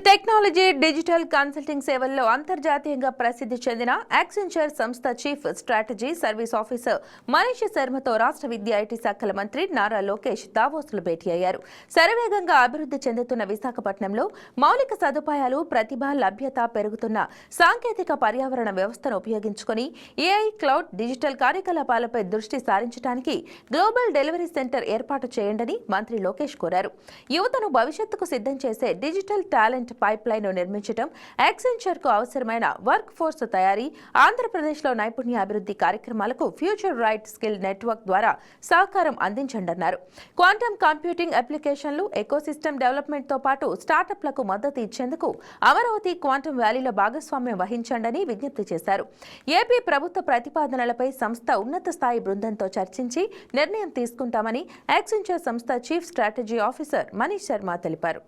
Technology digital consulting సేవల్లో అంతర్జాతీయంగా ప్రసిద్ధి చెందిన యాక్సెంచర్ సంస్థ chief strategy service officer Manish శర్మతో రాష్ట్ర విద్యా ఐటీ శాఖల మంత్రి నారా లోకేష్ దావోస్లో భేటీ అయ్యారు. శరవేగంగా అభివృద్ధి చెందుతున్న విశాఖపట్నంలో మౌలిక సదుపాయాలు, ప్రతిభ, లభ్యత పెరుగుతున్న సాంకేతిక పర్యావరణ వ్యవస్థను ఉపయోగించుకుని ఏఐ, క్లౌడ్, డిజిటల్ కార్యకలాపాలపై దృష్టి సారించడానికి గ్లోబల్ డెలివరీ సెంటర్ ఏర్పాటు చేయండని మంత్రి లోకేష్ కోరారు. యువతను భవిష్యత్తుకు సిద్ధం చేసే డిజిటల్ టాలెంట్ పైప్ లైన్ నిర్మించడం, యాక్సెంచర్ కు అవసరమైన వర్క్ ఫోర్స్ తయారీ, ఆంధ్రప్రదేశ్లో నైపుణ్యాభివృద్ధి కార్యక్రమాలకు ఫ్యూచర్ రైట్ స్కిల్ నెట్వర్క్ ద్వారా సహకారం అందించండన్నారు. క్వాంటమ్ కంప్యూటింగ్ అప్లికేషన్లు, ఎకోసిస్టమ్ డెవలప్మెంట్ తో పాటు స్టార్టప్లకు మద్దతు ఇచ్చేందుకు అమరావతి క్వాంటమ్ వ్యాలీలో భాగస్వామ్యం వహించండని విజ్ఞప్తి చేశారు. ఏపీ ప్రభుత్వ ప్రతిపాదనలపై సంస్థ ఉన్నత స్థాయి బృందంతో చర్చించి నిర్ణయం తీసుకుంటామని యాక్సెంచర్ సంస్థ chief strategy officer Manish Sharma తెలిపారు.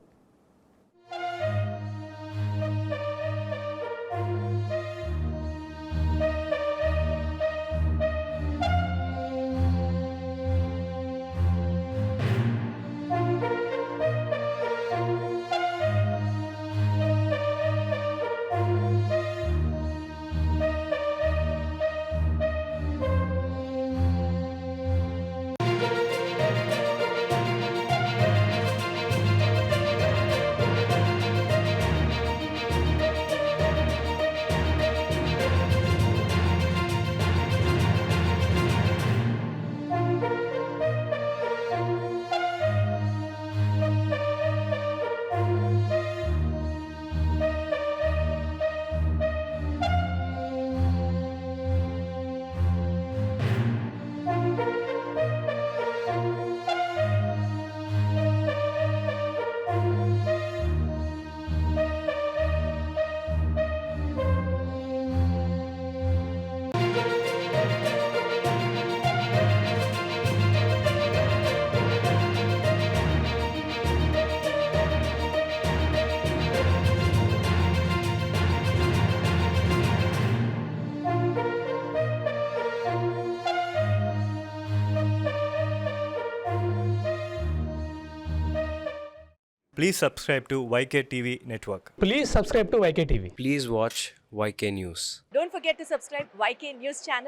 Please subscribe to YK TV Network. Please subscribe to YK TV. Please watch YK News. Don't forget to subscribe YK News channel.